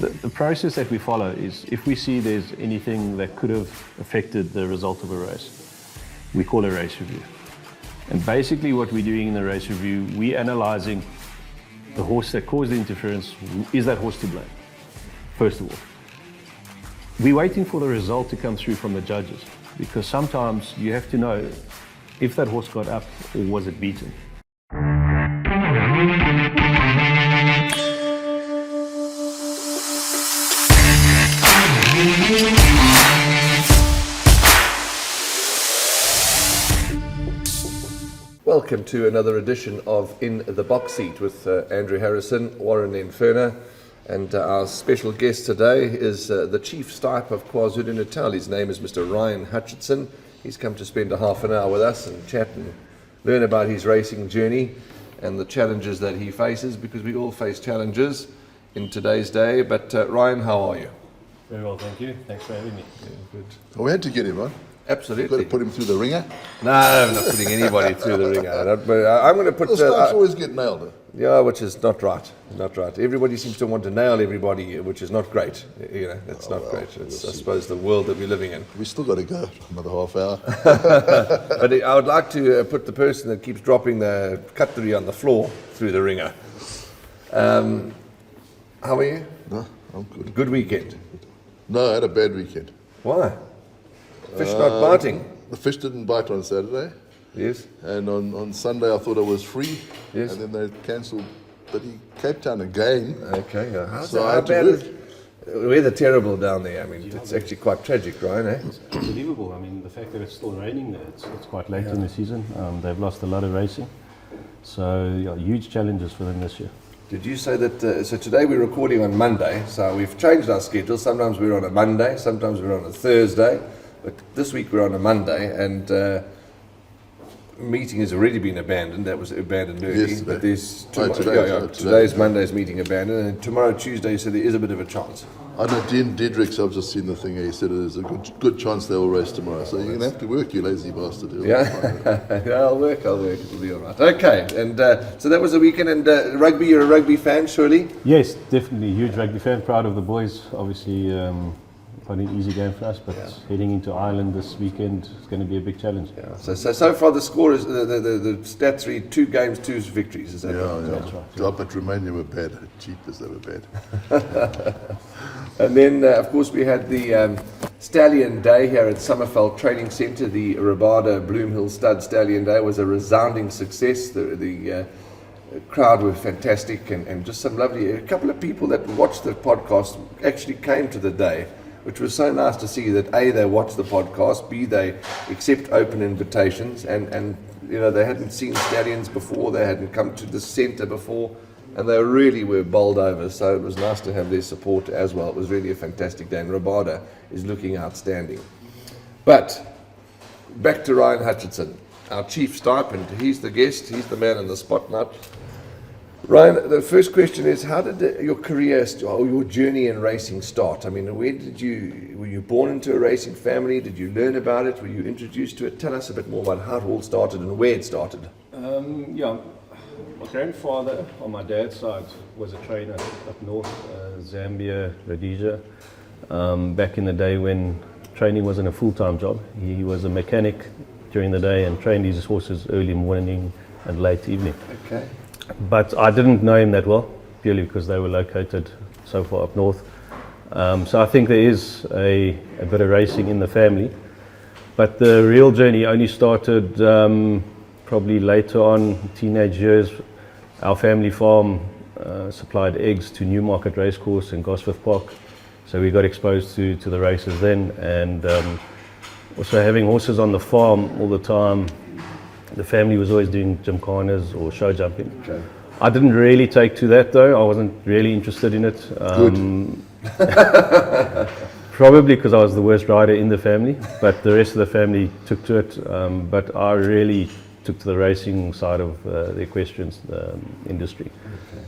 The process that we follow is if we see there's anything that could have affected the result of a race, we call a race review. And basically what we're doing in the race review, we're analysing the horse that caused the interference. Is that horse to blame, first of all? We're waiting for the result to come through from the judges, because sometimes you have to know if that horse got up or was it beaten. Welcome to another edition of In the Box Seat with Andrew Harrison, Warren Inferna, and our special guest today is the Chief Stipe of KwaZulu-Natal. His name is Mr. Ryan Hutcheson. He's come to spend a half an hour with us and chat and learn about his racing journey and the challenges that he faces, because we all face challenges in today's day. But Ryan, how are you? Very well, thank you. Thanks for having me. Yeah, good. Well, we had to get him on. Absolutely. Got to put him through the ringer. No, I'm not putting anybody through the ringer. I'm going to put... The stipes always get nailed. Yeah, which is not right. Not right. Everybody seems to want to nail everybody, which is not great. You know, it's not great. It's, I suppose, the world that we're living in. We still got to go another half hour. But I would like to put the person that keeps dropping the cutlery on the floor through the ringer. How are you? No, I'm good. Good weekend. No, I had a bad weekend. Why? Fish not biting. The fish didn't bite on Saturday. Yes. And on Sunday I thought I was free. Yes. And then they cancelled Cape Town again. Okay. So I how had to bad work. is weather terrible down there? I mean, it's actually quite tragic, right? Eh? It's unbelievable. I mean, the fact that it's still raining there, it's quite late in the season. They've lost a lot of racing. So, yeah, huge challenges for them this year. Did you say that, so today we're recording on Monday, so we've changed our schedule. Sometimes we're on a Monday, sometimes we're on a Thursday, but this week we're on a Monday, and meeting has already been abandoned. That was abandoned early. Yesterday. But there's Today. today's Monday's meeting abandoned, and tomorrow Tuesday, so there is a bit of a chance. I know Dean Diedrichs, I've just seen the thing, he said there's a good chance they will race tomorrow. So you're going to have to work, you lazy bastard. Yeah, yeah, I'll work, it'll be all right. Okay, and so that was the weekend, and rugby, you're a rugby fan, surely? Yes, definitely. Huge rugby fan. Proud of the boys. Obviously, quite an easy game for us, but heading into Ireland this weekend is going to be a big challenge. Yeah. So far the score is, the stats read 2 games, 2 victories, is that right? That's right. Yeah, but Romania were bad, cheap as they were bad. And then, of course, we had the Stallion Day here at Summerveld Training Centre. The Rabada Bloomhill Stud Stallion Day was a resounding success. The crowd were fantastic, and just some lovely... A couple of people that watched the podcast actually came to the day, which was so nice to see that A, they watched the podcast, B, they accept open invitations, and you know, they hadn't seen stallions before, they hadn't come to the centre before, and they really were bowled over, so it was nice to have their support as well. It was really a fantastic day, and Rabada is looking outstanding. But back to Ryan Hutcheson, our Chief Stipe, and he's the guest, he's the man in the spotlight. Ryan, the first question is, how did your career or your journey in racing start? I mean, were you born into a racing family? Did you learn about it? Were you introduced to it? Tell us a bit more about how it all started and where it started. Yeah, my grandfather on my dad's side was a trainer up north, Zambia, Rhodesia. Back in the day when training wasn't a full-time job, he was a mechanic during the day and trained his horses early morning and late evening. Okay. But I didn't know him that well, purely because they were located so far up north. So I think there is a bit of racing in the family. But the real journey only started probably later on, teenage years. Our family farm supplied eggs to Newmarket Racecourse in Gosforth Park. So we got exposed to the races then. And also having horses on the farm all the time, the family was always doing gymkhanas or show jumping. Okay. I didn't really take to that though. I wasn't really interested in it. Probably because I was the worst rider in the family, but the rest of the family took to it. But I really took to the racing side of the equestrian industry,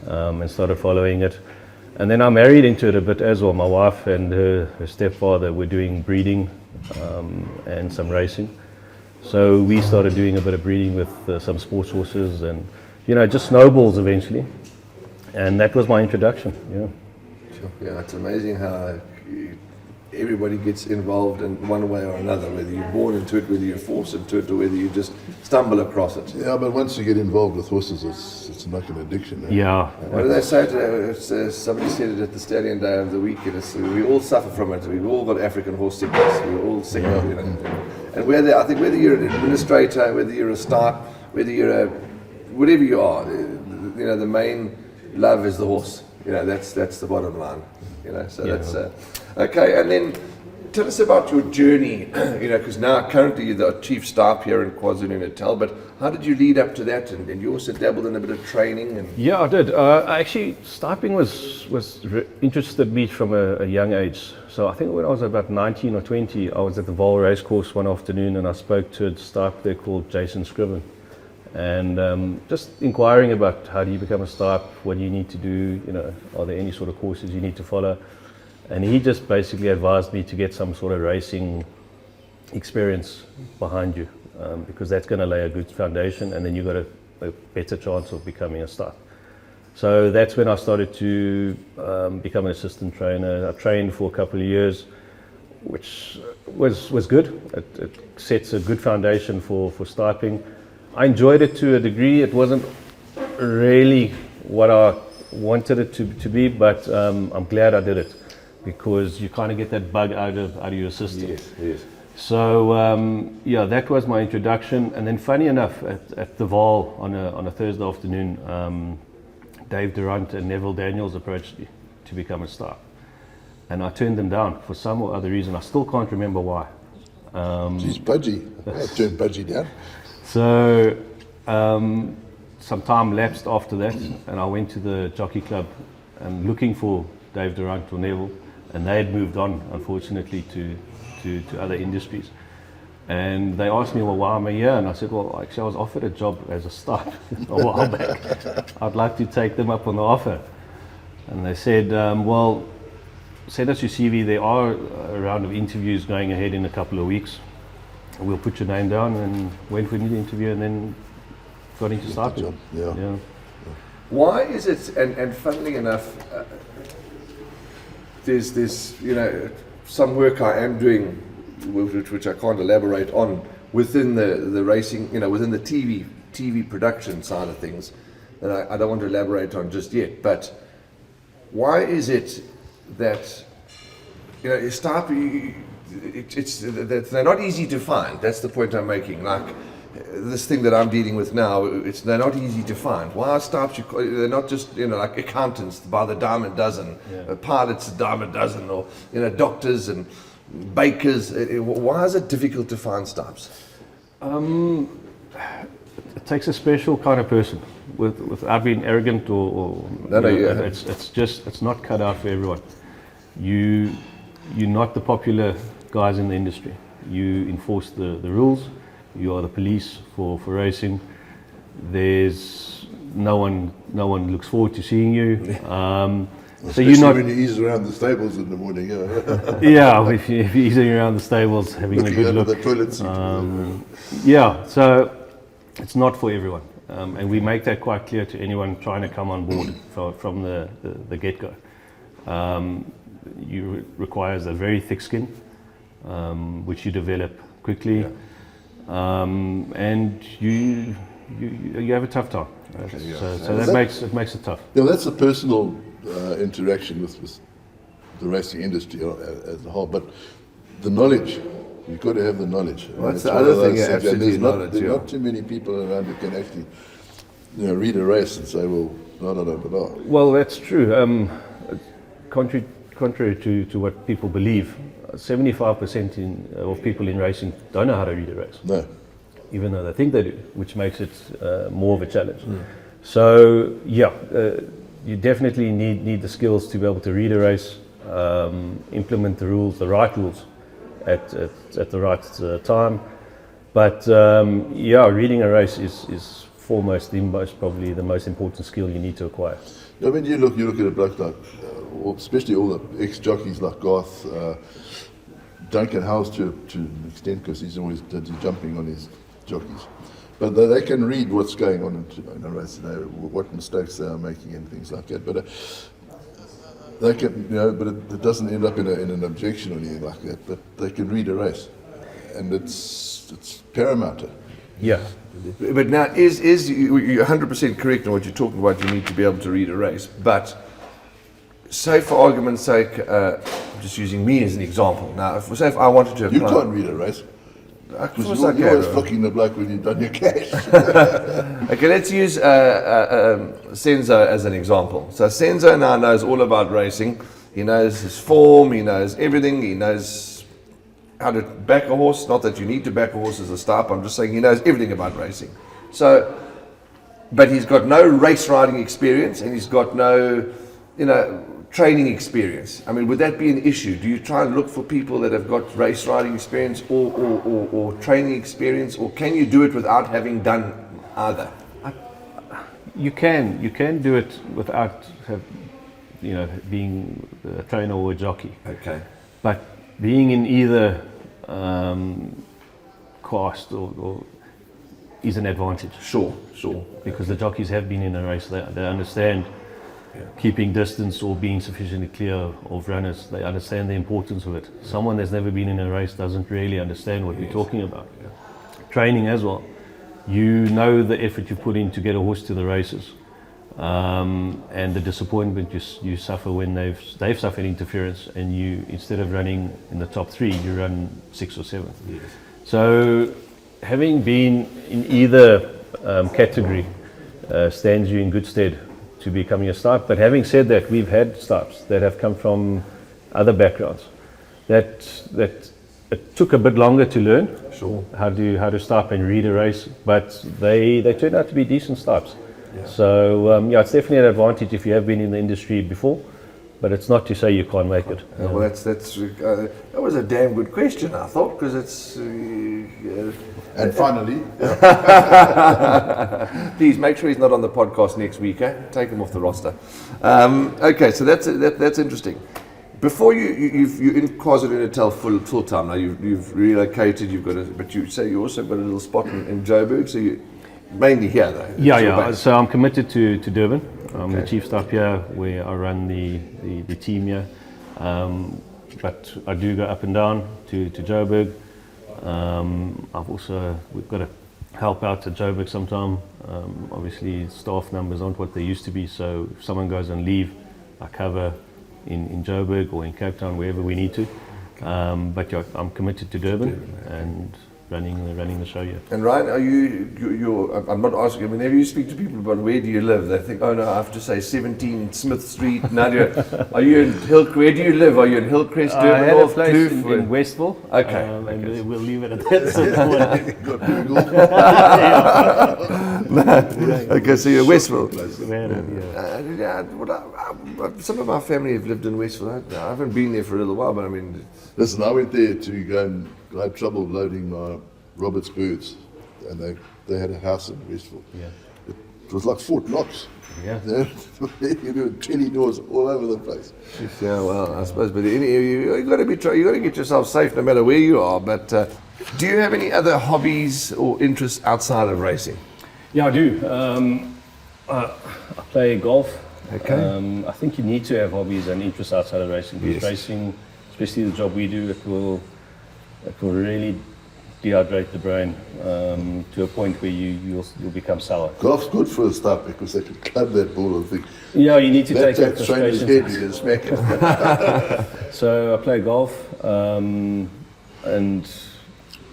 and started following it. And then I married into it a bit as well. My wife and her stepfather were doing breeding and some racing. So we started doing a bit of breeding with some sports horses, and you know, just snowballs eventually. And that was my introduction. Yeah. Yeah, it's amazing how everybody gets involved in one way or another, whether you're born into it, whether you're forced into it, or whether you just stumble across it. Yeah, but once you get involved with horses, it's like an addiction. Eh? Yeah. What do they say today? Somebody said it at the Stallion Day of the week. We all suffer from it. We've all got African horse sickness. We're all sick of it. And I think whether you're an administrator, whether you're a stipe, whether you're whatever you are, the main love is the horse. That's the bottom line. So that's okay. And then tell us about your journey. Because now currently you're the chief stipe here in KwaZulu-Natal. But how did you lead up to that? And you also dabbled in a bit of training. And Yeah, I did. Actually, stiping interested me from a young age. So I think when I was about 19 or 20, I was at the Vaal racecourse one afternoon, and I spoke to a stipe there called Jason Scriven. And just inquiring about how do you become a stipe, what do you need to do, are there any sort of courses you need to follow. And he just basically advised me to get some sort of racing experience behind you, because that's going to lay a good foundation, and then you've got a better chance of becoming a stipe. So that's when I started to become an assistant trainer. I trained for a couple of years, which was good. It sets a good foundation for stiping. I enjoyed it to a degree. It wasn't really what I wanted it to be, but I'm glad I did it, because you kind of get that bug out of your system. yes. So that was my introduction. And then funny enough, at the Vaal on a Thursday afternoon, Dave Durant and Neville Daniels approached me to become a stipe. And I turned them down for some or other reason. I still can't remember why. Geez, Budgie. I turned Budgie down. So some time lapsed after that, and I went to the jockey club and looking for Dave Durant or Neville, and they had moved on, unfortunately, to other industries. And they asked me, well, why am I here? And I said, well, actually, I was offered a job as a stipe a while back. I'd like to take them up on the offer. And they said, well, send us your CV. There are a round of interviews going ahead in a couple of weeks. We'll put your name down, and went for an interview, and then got into stiping. Yeah. Why is it, and funnily enough, there's this, some work I am doing, which I can't elaborate on, within the racing, within the TV production side of things, that I don't want to elaborate on just yet. But why is it that, stipe, they're not easy to find. That's the point I'm making. Like this thing that I'm dealing with now, they're not easy to find. Why are stipes? They're not just like accountants by the dime a dozen, pilots a dime a dozen, or doctors and bakers. Why is it difficult to find stipes? It takes a special kind of person, without being arrogant or it's not cut out for everyone. You're not the popular guys in the industry. You enforce the rules. You are the police for racing. There's no one looks forward to seeing you. So you're not when you ease around the stables in the morning. Yeah, if you're easing around the stables, having looking a good look. The toilet seat. So it's not for everyone, and we make that quite clear to anyone trying to come on board from the get-go. You requires a very thick skin, which you develop quickly, and you have a tough time. So that makes it tough. Yeah, that's a personal interaction with the racing industry as a whole, but the knowledge. You've got to have the knowledge. Well, that's the other thing. Absolutely, there's not too many people around who can actually, read a race and say, well, blah. Well, that's true. Contrary to what people believe, 75% of people in racing don't know how to read a race. No. Even though they think they do, which makes it more of a challenge. So, you definitely need the skills to be able to read a race, implement the rules, the right rules, at the right time. But reading a race is foremost probably the most important skill you need to acquire. I mean, you look at a bloke like, especially all the ex-jockeys like Garth, Duncan Howes to an extent, because he's always jumping on his jockeys. But they can read what's going on in a race, what mistakes they are making and things like that. But They can, but it doesn't end up in an objection or anything like that. But they can read a race, and it's paramount. Yeah. But now, you're 100% correct in what you're talking about. You need to be able to read a race. But say, for argument's sake, I'm just using me as an example. Now, say if I wanted to You can't read a race. Because you're always fucking the bloke when you've done your cash. Okay, let's use Senzo as an example. So Senzo now knows all about racing. He knows his form, he knows everything, he knows how to back a horse. Not that you need to back a horse as a stipe, I'm just saying he knows everything about racing. So, but he's got no race riding experience, and he's got no, training experience. I mean, would that be an issue? Do you try and look for people that have got race riding experience or training experience, or can you do it without having done either? You can do it without being a trainer or a jockey. Okay. But being in either cast or is an advantage. Sure. Because the jockeys have been in a race, they understand keeping distance or being sufficiently clear of runners. They understand the importance of it. Someone that's never been in a race doesn't really understand what we're talking about. Training as well. You know the effort you put in to get a horse to the races, and the disappointment you suffer when they've suffered interference, and you, instead of running in the top 3, you run 6 or 7. Yes. So having been in either category stands you in good stead to becoming a stipe. But having said that, we've had stipes that have come from other backgrounds that it took a bit longer to learn how to stipe and read a race, but they turned out to be decent stipes. So it's definitely an advantage if you have been in the industry before, but it's not to say you can't make it. Well, that was a damn good question, I thought, because it's. And finally, please make sure he's not on the podcast next week. Take him off the roster. Okay, so that's interesting. Before you're in KwaZulu-Natal full time now. You've relocated. But you say you also got a little spot in Joburg. So you mainly here though. Yeah. So I'm committed to Durban. I'm the chief stipe here, where I run the team here. But I do go up and down to Joburg. We've got to help out at Joburg sometime. Obviously, staff numbers aren't what they used to be, so if someone goes on leave, I cover in Joburg or in Cape Town, wherever we need to. But I'm committed to Durban and running the show here. And Ryan, are you're I'm not asking, whenever you speak to people about where do you live, they think, oh no, I have to say 17 Smith Street, Nadia. Are you in where do you live? Are you in Hillcrest, Durban, I had North, a place Kloof? in Westville. Okay. And we'll leave it at that. got Google. Okay, so you're Westville. Some of my family have lived in Westville. I haven't been there for a little while, but I mean... Listen, I went there to go and I had trouble loading my Roberts birds, and they had a house in Westville. Yeah. It was like Fort Knox. Yeah. You know, 20 doors all over the place. Yeah, well, I suppose, but you got to get yourself safe no matter where you are. But do you have any other hobbies or interests outside of racing? Yeah, I do. I play golf. Okay. I think you need to have hobbies and interests outside of racing. Because Yes. racing, especially the job we do, it will really dehydrate the brain to a point where you'll become sour. Golf's good for a stipe because they can club that ball and think, Yeah, you need to that take that straight in his frustration. head, you can smack it. So I play golf, and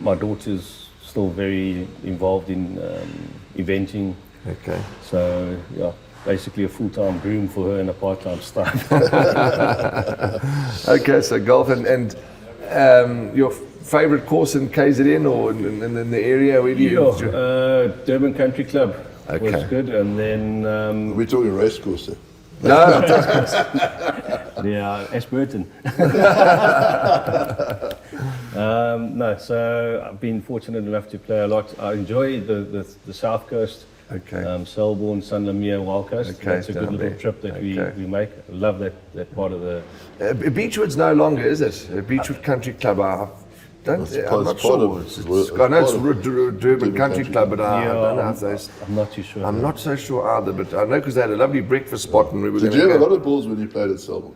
my daughter's still very involved in eventing. Okay. So yeah, basically a full-time groom for her and a part-time stipe. Okay, so golf and your favourite course in KZN or in the area? Where do you? Durban Country Club was Okay. good, and then We're talking race course there. No, Ashburton. No, so I've been fortunate enough to play a lot. I enjoy the South Coast. Okay. Selborne, Sanlamia, Wild Coast. Okay, That's a good down little there. trip that Okay. we make. I love that part of the. Beechwood's no longer, is it? Beechwood Country Club. I'm not part sure. of- I know it's Durban Country Club, but I don't know if those. I'm not too sure. I'm not so sure either, but I know because they had a lovely breakfast spot and we were Did going you to have a go. lot of balls when you played at Selborne?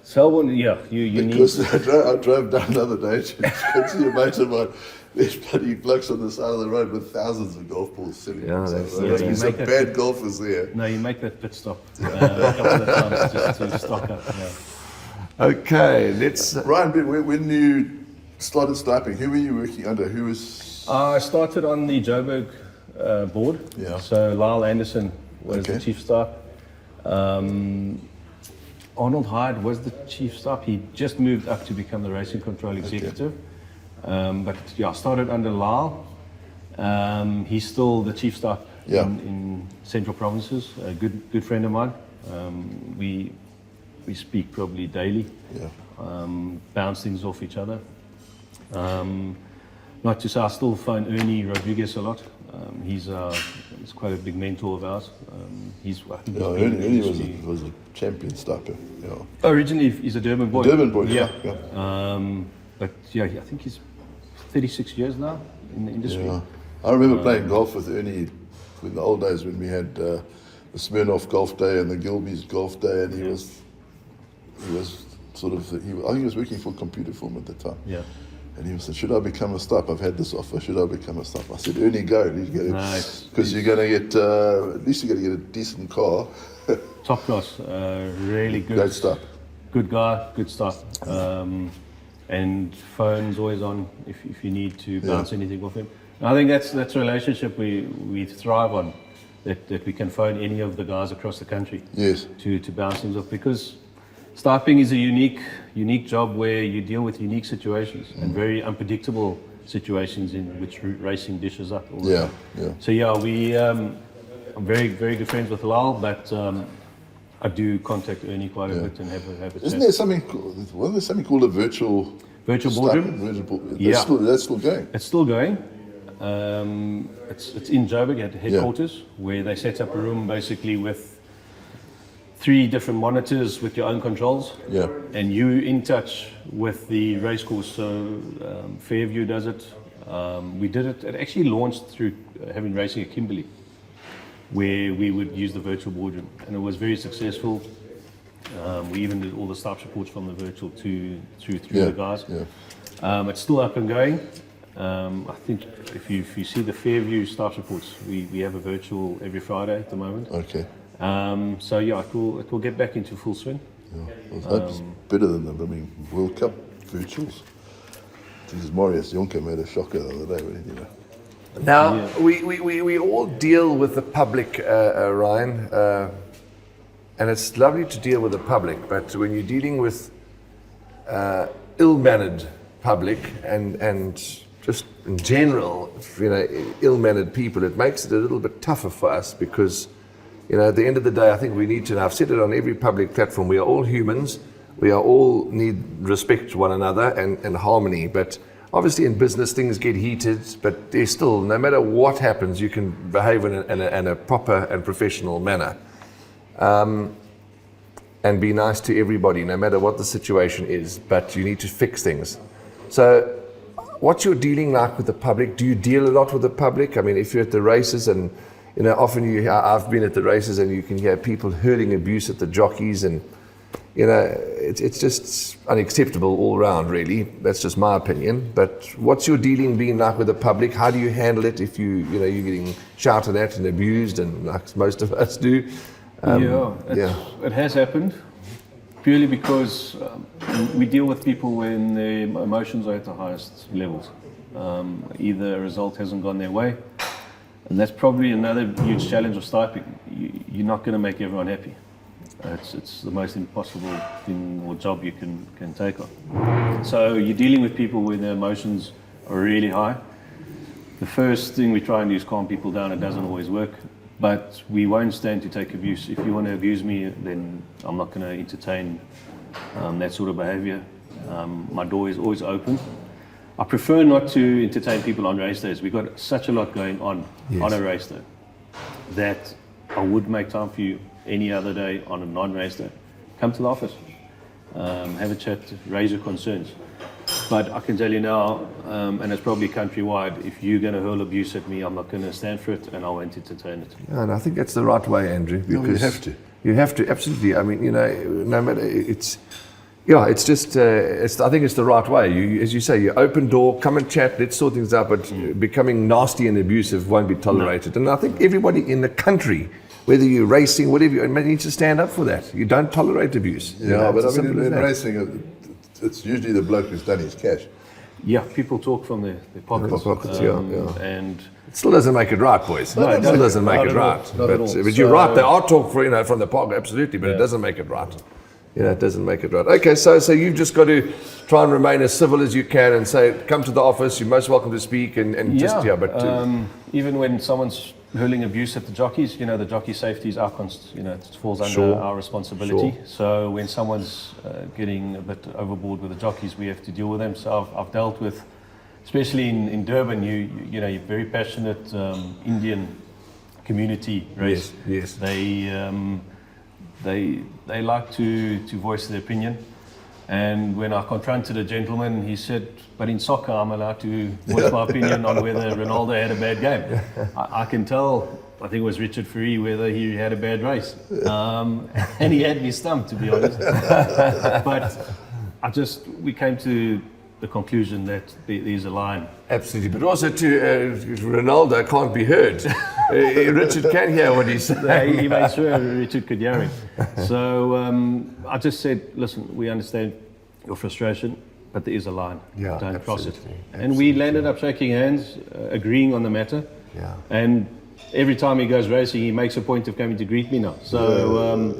Selborne, yeah, you need. Because I drove down the other day to go see a mate of mine. There's bloody blokes on the side of the road with thousands of golf balls sitting. Yeah, on the side of the that's- road. yeah, There's you some make bad golfers there. No, you make that pit stop a couple of times just to stock up. Yeah. Okay, let's. Ryan, when you started stiping, who were you working under? Who was... I started on the Joburg board. Yeah. So Lyle Anderson was Okay. the chief stipe. Arnold Hyde was the chief stipe. He just moved up to become the racing control executive. But yeah, I started under Lyle. He's still the chief stipe Yeah. in Central Provinces. A good friend of mine. We speak probably daily. Yeah. Bounce things off each other. Not to say I still phone Ernie Rodriguez a lot. He's quite a big mentor of ours. I think Yeah, he's been in the Ernie industry- was a champion stiper. Yeah. Originally, he's a Durban boy. Durban boy, Yeah. yeah. But yeah, I think he's 36 years now in the industry. Yeah. I remember playing golf with Ernie in the old days when we had the Smirnoff Golf Day and the Gilby's Golf Day, and he was sort of, I think he was working for Computer Form at the time. Yeah. And he said, should I become a stipe? I've had this offer, should I become a stipe? I said, Ernie, go. Nice. Because you're going to get, at least you're going to get a decent car. Top class, really good. Great stipe. Good guy, good stuff. And phone's always on if you need to bounce anything off him. And I think that's a relationship we thrive on, that we can phone any of the guys across the country Yes. to bounce things off, because stiping is a unique job where you deal with unique situations and very unpredictable situations in which racing dishes up all the Yeah, time. yeah. So yeah, I'm very good friends with Lyle, but I do contact Ernie quite a bit and have a Isn't chat. there something, wasn't there something called a virtual Boardroom? Yeah. That's still going. It's still going. It's in Joburg at headquarters, where they set up a room basically with 3 different monitors with your own controls. Yeah. And you in touch with the racecourse. So Fairview does it. We did it. It actually launched through having racing at Kimberley, where we would use the virtual boardroom, and it was very successful. We even did all the staff reports from the virtual through the guys. Yeah. It's still up and going. I think if you see the Fairview staff reports, we have a virtual every Friday at the moment. Okay. So yeah, it will get back into full swing. Yeah. Well, I hope it's better than the World Cup virtuals. Jesus, Marius Jonker made a shocker the other day, but anyway. Now, we all deal with the public, Ryan, and it's lovely to deal with the public, but when you're dealing with ill-mannered public and just in general, ill-mannered people, it makes it a little bit tougher for us because, at the end of the day, I think we need to, and I've said it on every public platform, we are all humans, we are all need respect to one another and harmony, but obviously in business things get heated, but there's still, no matter what happens, you can behave in a proper and professional manner. And be nice to everybody, no matter what the situation is, but you need to fix things. So what's your dealing like with the public? Do you deal a lot with the public? I mean, if you're at the races and, often I've been at the races and you can hear people hurling abuse at the jockeys and, it's just unacceptable all around, really. That's just my opinion. But what's your dealing been like with the public? How do you handle it if you're getting shouted at and abused, and like most of us do? It has happened purely because we deal with people when their emotions are at the highest levels. Either a result hasn't gone their way, and that's probably another huge challenge of stiping. You're not going to make everyone happy. It's the most impossible thing or job you can take on. So you're dealing with people when their emotions are really high. The first thing we try and do is calm people down. It doesn't always work, but we won't stand to take abuse. If you want to abuse me, then I'm not going to entertain that sort of behavior. My door is always open. I prefer not to entertain people on race days. We've got such a lot going on a race day that I would make time for you any other day on a non-race day. Come to the office, have a chat, raise your concerns. But I can tell you now, and it's probably countrywide, if you're going to hurl abuse at me, I'm not going to stand for it and I won't entertain it. Yeah, and I think that's the right way, Andrew. Because you have to. You have to, absolutely. I mean, no matter, Yeah, it's just, I think it's the right way. You, as you say, you open door, come and chat, let's sort things out, but becoming nasty and abusive won't be tolerated. And I think everybody in the country, whether you're racing, whatever, you need to stand up for that. You don't tolerate abuse. Yeah, but it's I as mean, simple as in that. racing, it's usually the bloke who's done his cash. Yeah, people talk from their pockets. Pockets, And It still doesn't make it right, boys. No, it it still doesn't make not it at all. right. Not at But, all. but you're So- right, they are talk for, from the pocket, absolutely, but it doesn't make it right. It doesn't make it right. Okay, so you've just got to try and remain as civil as you can and say, come to the office, you're most welcome to speak, and even when someone's hurling abuse at the jockeys, the jockey safety is it falls under our responsibility. Sure. So when someone's getting a bit overboard with the jockeys, we have to deal with them. So I've dealt with, especially in Durban, you're very passionate Indian community race. Yes. They like to voice their opinion. And when I confronted a gentleman, he said, but in soccer, I'm allowed to voice my opinion on whether Ronaldo had a bad game. I can tell, I think it was Richard Fourie, whether he had a bad race. And he had me stumped, to be honest. But we came to the conclusion that there's a line. Absolutely, but also Ronaldo can't be heard. Richard can hear what he's saying. He made sure Richard could hear him. So I just said, listen, we understand your frustration, but there is a line. Yeah, Don't cross it. absolutely, And we landed up shaking hands, agreeing on the matter. Yeah. And every time he goes racing, he makes a point of coming to greet me now. So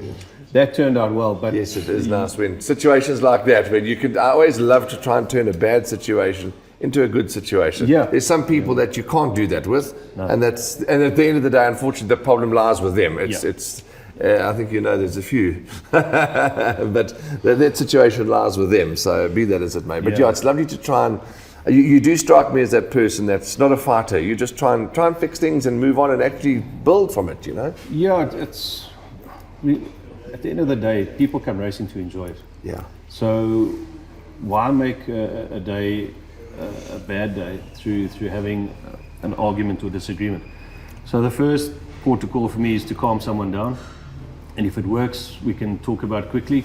that turned out well. But Yes, it is nice when situations like that, when I always love to try and turn a bad situation into a good situation. Yeah. There's some people that you can't do that with, and at the end of the day, unfortunately, the problem lies with them. I think there's a few, but that situation lies with them. So be that as it may. But it's lovely to try and. You do strike me as that person that's not a fighter. You just try and fix things and move on and actually build from it. Yeah, at the end of the day, people come racing to enjoy it. Yeah. So why make a day a bad day through having an argument or disagreement? So the first port of call for me is to calm someone down, and if it works, we can talk about it quickly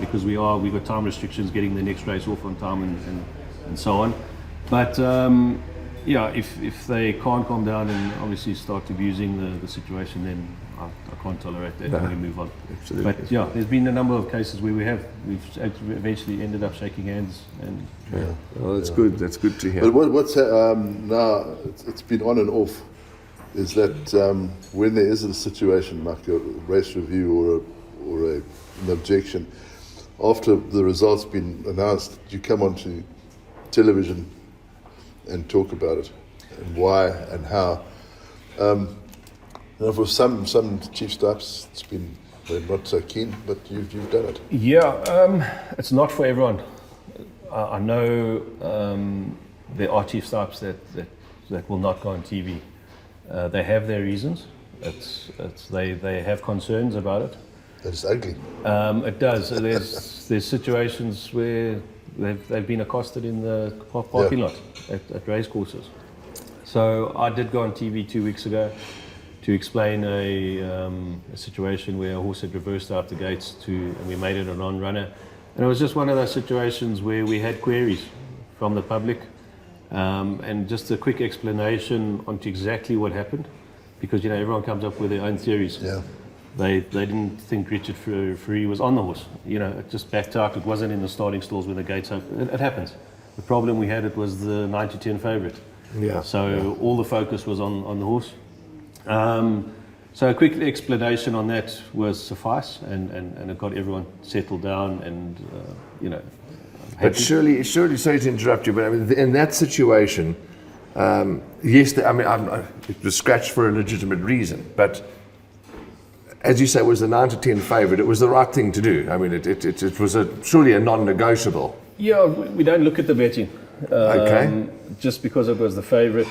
because we've got time restrictions, getting the next race off on time and so on. But if they can't calm down and obviously start abusing the situation, then I can't tolerate that, and we move on. Absolutely. But there's been a number of cases where we've eventually ended up shaking hands. And Well, that's good. That's good to hear. But what's now, it's been on and off, is that when there is a situation like a race review or an objection, after the result's been announced, you come onto television and talk about it, and why and how. For some chief stipes, they're not so keen, but you've done it. Yeah, it's not for everyone. I know there are chief stipes that will not go on TV. They have their reasons. They have concerns about it. That's ugly. It does. There's situations where they've been accosted in the parking lot at race courses. So I did go on TV 2 weeks ago to explain a situation where a horse had reversed out the gates and we made it a non-runner. And it was just one of those situations where we had queries from the public and just a quick explanation onto exactly what happened, because everyone comes up with their own theories. Yeah. They didn't think Richard Fourie was on the horse. It just backed out. It wasn't in the starting stalls when the gates opened. It happens. The problem we had, it was the 9-10 favourite. Yeah. So all the focus was on the horse. So a quick explanation on that was suffice, and it got everyone settled down and But surely, sorry to interrupt you, but I mean, in that situation, yes, it was scratched for a legitimate reason, but as you say, it was the 9-10 favourite. It was the right thing to do. I mean, it was surely a non-negotiable. Yeah, we don't look at the betting. Okay. Just because it was the favourite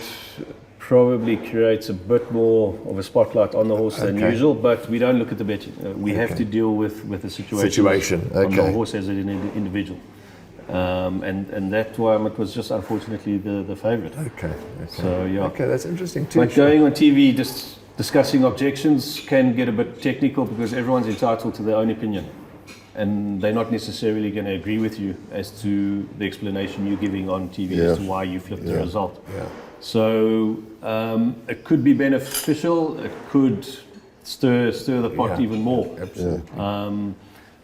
probably creates a bit more of a spotlight on the horse than usual, but we don't look at the betting. We have to deal with the situation on the horse as an individual. And that one, it was just unfortunately the favourite. Okay. So, yeah. Okay, that's interesting too. But going on TV, discussing objections can get a bit technical because everyone's entitled to their own opinion. and they're not necessarily going to agree with you as to the explanation you're giving on TV as to why you flipped the result. Yeah. So it could be beneficial. It could stir the pot even more. Absolutely.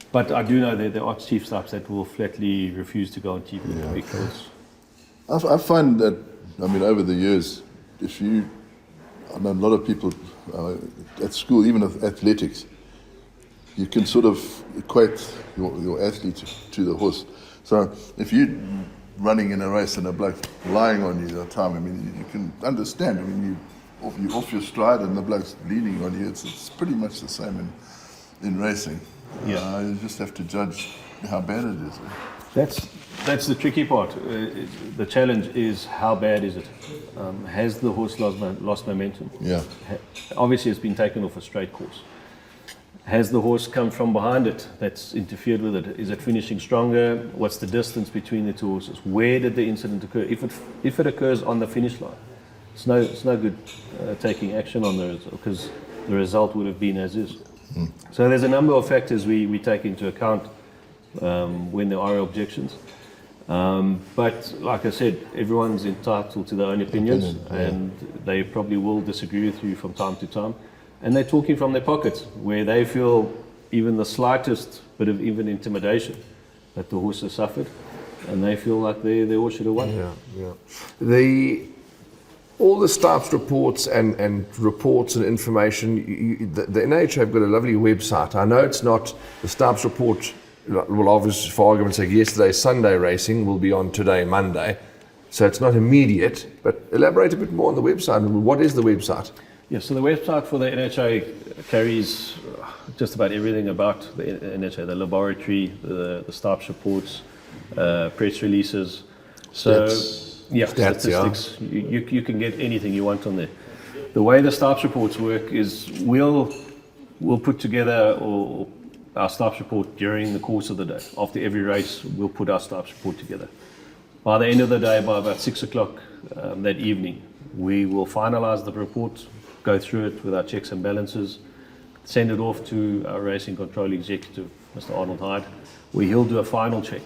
But I do know that there are chief stipes that will flatly refuse to go on TV because I find that, I mean, over the years, I know a lot of people at school, even at athletics, you can sort of equate your athlete to the horse. So if you're running in a race and a bloke lying on you the time, I mean, you can understand. I mean, you're off your stride and the bloke's leaning on you. It's pretty much the same in racing. You just have to judge how bad it is. that's the tricky part. The challenge is how bad is it? Has the horse lost momentum? Yeah. Obviously, it's been taken off a straight course. Has the horse come from behind it that's interfered with it? Is it finishing stronger? What's the distance between the two horses? Where did the incident occur? If it occurs on the finish line, it's no good taking action on the result because the result would have been as is. So there's a number of factors we take into account when there are objections. But like I said, everyone's entitled to their own opinions, and they probably will disagree with you from time to time. And they're talking from their pockets, where they feel even the slightest bit of even intimidation that the horse has suffered, and they feel like they all should have won. All the stipes reports and reports and information, the NH have got a lovely website. I know it's not the stipes report. Well, obviously, for argument's sake, yesterday's Sunday racing will be on today, Monday. So it's not immediate, but elaborate a bit more on the website. What is the website? Yeah, so the website for the NHA carries just about everything about the NHA, the laboratory, the stipes reports, press releases. So, statistics. You can get anything you want on there. The way the stipes reports work is we'll put together our stipes report during the course of the day. After every race, we'll put our stipes report together. By the end of the day, by about 6 o'clock that evening, we will finalize the report, go through it with our checks and balances, send it off to our racing control executive, Mr. Arnold Hyde, where he'll do a final check.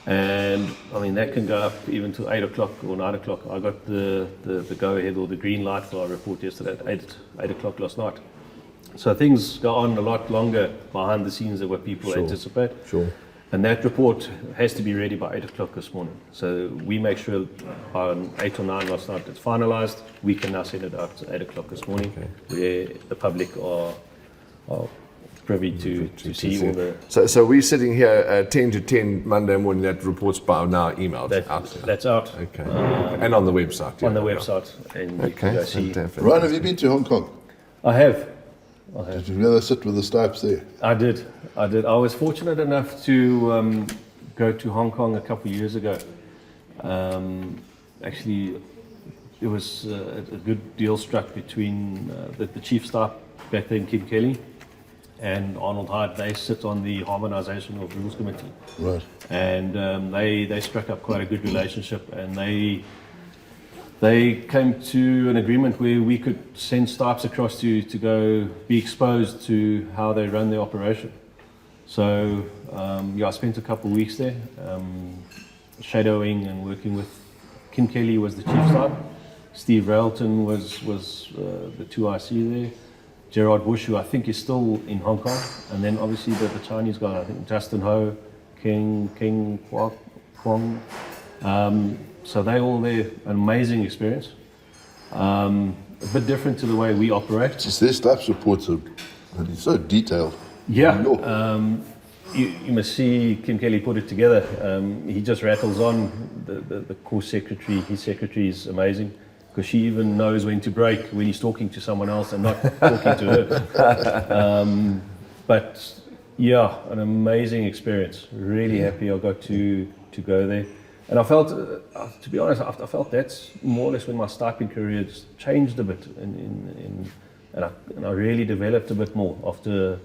And I mean, that can go up even to 8 o'clock or 9 o'clock. I got the go-ahead or the green light for our report yesterday at 8 o'clock last night. So things go on a lot longer behind the scenes than what people anticipate. And that report has to be ready by 8 o'clock this morning. So we make sure on 8 or 9 last night it's finalized. We can now send it out at 8 o'clock this morning, where the public are privy to see all the... So we're sitting here at 10 to 10 Monday morning, that report's by now emailed out. That's out. Okay. And on the website. On the website. And you can go see. Ryan, have you been to Hong Kong? I have. Did you rather sit with the stipes there? I did. I was fortunate enough to go to Hong Kong a couple of years ago. Actually, it was a good deal struck between the chief stipe back then, Kim Kelly, and Arnold Hyde. They sit on the Harmonisation of Rules Committee. Right. And they struck up quite a good relationship, and they came to an agreement where we could send stipes across to go be exposed to how they run their operation. So I spent a couple of weeks there, shadowing and working with Kim Kelly was the chief stipe, Steve Railton was the 2IC there, Gerard Bush, who I think is still in Hong Kong, and then obviously the Chinese guy, I think Justin Ho, King Kwong. So they all there, an amazing experience. A bit different to the way we operate. Just their stipes reports are so detailed. Yeah, you must see Kim Kelly put it together. He just rattles on. The course secretary, his secretary is amazing, because she even knows when to break when he's talking to someone else and not talking to her. But yeah, an amazing experience. Really happy I got to go there. And I felt, to be honest, I felt that's more or less when my stiping career changed a bit, and I really developed a bit more after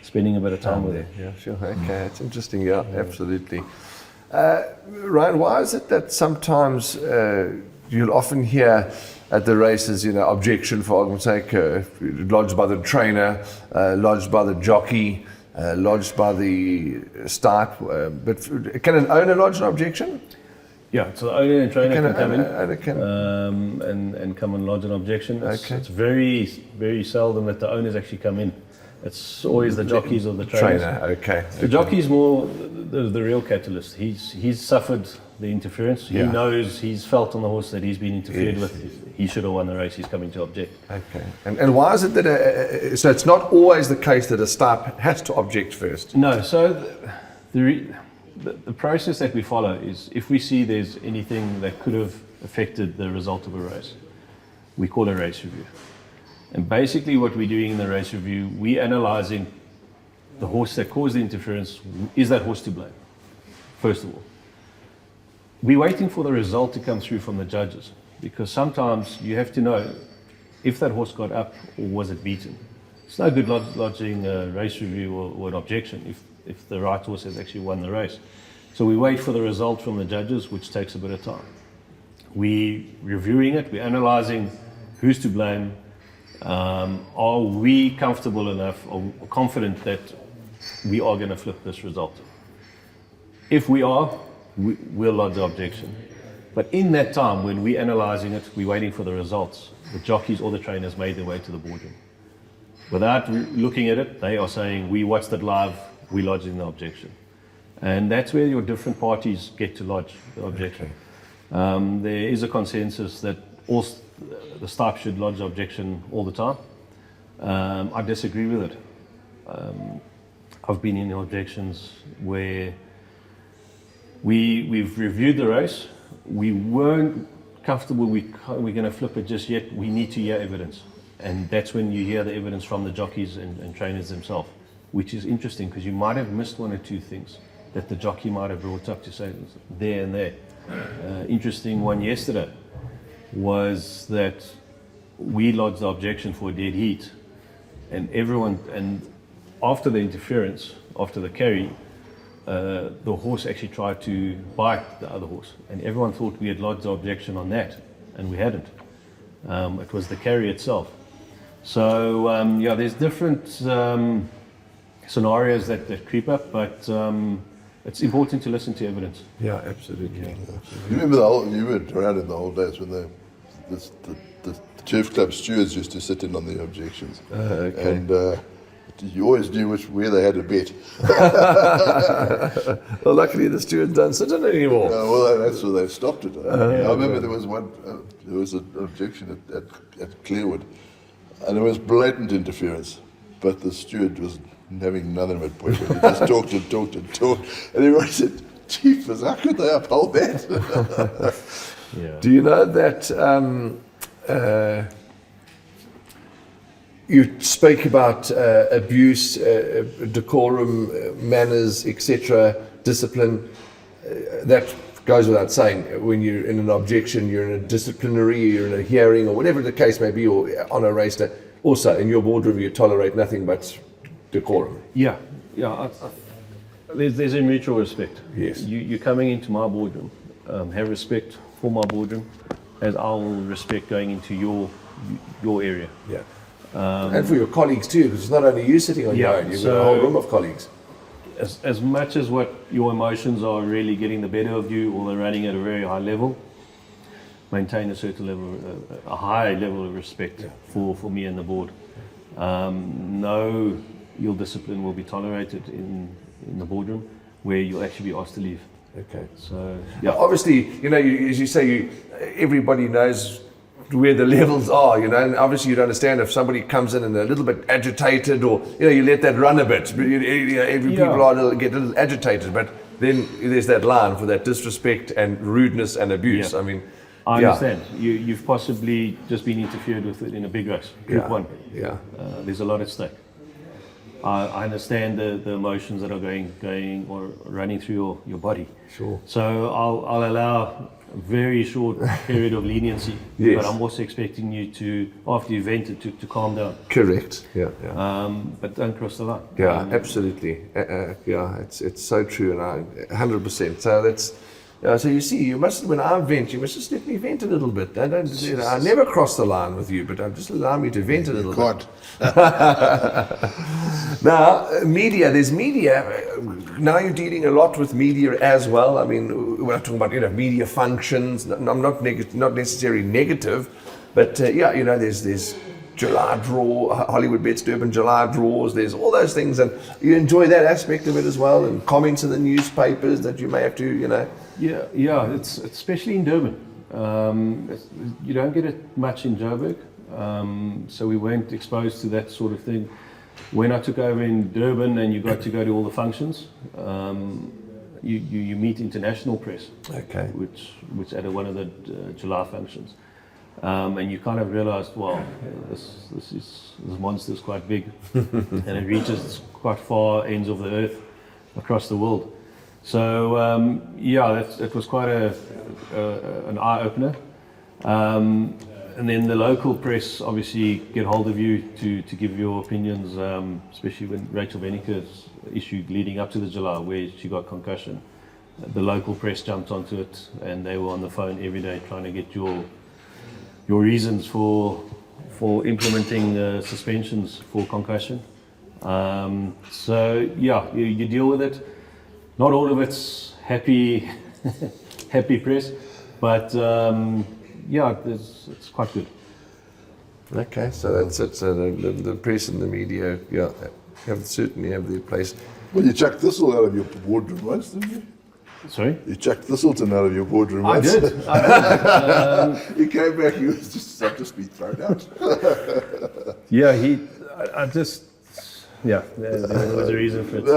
spending a bit of time with it. Yeah, sure. Okay, it's interesting. Yeah, absolutely. Ryan, why is it that sometimes you'll often hear at the races, objection, for argument's sake, lodged by the trainer, lodged by the jockey, lodged by the stipe. But can an owner lodge an objection? Yeah, so the owner and trainer can come in Owner can. and come and lodge an objection. Okay. It's very, very seldom that the owners actually come in. It's always the jockeys or the trainers. Okay. The jockey's more the real catalyst. He's suffered the interference. He Yeah. knows, he's felt on the horse that he's been interfered Yes. with. He should have won the race. He's coming to object. Okay. And why is it that so it's not always the case that a stipe has to object first? No, so the process that we follow is if we see there's anything that could have affected the result of a race, we call a race review. And basically what we're doing in the race review, we're analysing the horse that caused the interference. Is that horse to blame? First of all. We're waiting for the result to come through from the judges, because sometimes you have to know if that horse got up or was it beaten. It's no good lodging a race review or an objection if the right horse has actually won the race. So we wait for the result from the judges, which takes a bit of time. We're reviewing it, we're analysing who's to blame. Are we comfortable enough or confident that we are going to flip this result? If we are, we'll lodge the objection. But in that time, when we're analysing it, we're waiting for the results. The jockeys or the trainers made their way to the boardroom. Without looking at it, they are saying, we watched it live, we're lodging the objection. And that's where your different parties get to lodge the objection. There is a consensus that all the stipe should lodge the objection all the time. I disagree with it. I've been in objections where we've reviewed the race, we weren't comfortable we're going to flip it just yet, we need to hear evidence. And that's when you hear the evidence from the jockeys and trainers themselves, which is interesting because you might have missed one or two things that the jockey might have brought up to say there and there. Interesting one yesterday was that we lodged the objection for a dead heat, and after the interference, after the carry, the horse actually tried to bite the other horse, and everyone thought we had lodged the objection on that, and we hadn't. It was the carry itself. So there's different scenarios that creep up, but it's important to listen to evidence. Yeah, absolutely. You remember you were around in the old days when the Chief Club stewards used to sit in on the objections. Okay. And you always knew where they had a bet. Well, luckily the stewards don't sit in it anymore. Well, that's where they stopped it. I remember there was an objection at Clearwood, and it was blatant interference, but the steward was having none of it. Boy, he just talked, and everyone said, "Chief, how could they uphold that?" Yeah. Do you know that you speak about abuse, decorum, manners, etc., discipline? That goes without saying. When you're in an objection, you're in a disciplinary, you're in a hearing, or whatever the case may be, or on a race day. Also, in your boardroom, you tolerate nothing but decorum. Yeah. There's a mutual respect. Yes. You're coming into my boardroom. Have respect for my boardroom, as I'll respect going into your area. Yeah. And for your colleagues too, because it's not only you sitting on your own, you've got a whole room of colleagues. As much as what your emotions are really getting the better of you, or they're running at a very high level, maintain a certain level, a high level of respect for me and the board. No ill discipline will be tolerated in the boardroom, where you'll actually be asked to leave. Okay. So obviously, as you say, everybody knows where the levels are, and obviously you'd understand if somebody comes in and a little bit agitated, or you let that run a bit. People get a little agitated, but then there's that line for that disrespect and rudeness and abuse. Yeah. I understand. You've possibly just been interfered with in a big race, Group 1. Yeah. There's a lot at stake. I understand the emotions that are going or running through your body. Sure. So I'll allow a very short period of leniency. Yes. But I'm also expecting you to, after you've vented, to calm down. Correct. Yeah. But don't cross the line. Yeah, absolutely. It's so true, and 100%. So So you see, when I vent, you must just let me vent a little bit. I never cross the line with you, but just allow me to vent a little bit. Now, there's media. Now you're dealing a lot with media as well. I mean, we're talking about media functions. I'm not necessarily negative, but there's July draw, Hollywood Bets Durban July draws. There's all those things, and you enjoy that aspect of it as well. And comments in the newspapers that you may have to, Yeah. It's especially in Durban. You don't get it much in Joburg, so we weren't exposed to that sort of thing. When I took over in Durban, and you got to go to all the functions, you meet international press, Okay. which at one of the July functions. And you kind of realized, wow, this monster is quite big, and it reaches quite far ends of the earth across the world. So it was quite an eye opener. And then the local press obviously get hold of you to give your opinions, especially when Rachel Benneke's issue leading up to the July, where she got concussion. The local press jumped onto it, and they were on the phone every day trying to get your reasons for implementing suspensions for concussion. You deal with it. Not all of it's happy press, but it's quite good. Okay, so that's it. So the press and the media, certainly have their place. Well, you chucked Thistle out of your boardroom once, didn't you? Sorry? You chucked Thistleton out of your boardroom I once. did. He came back, he was just been thrown out. There was a reason for it. No,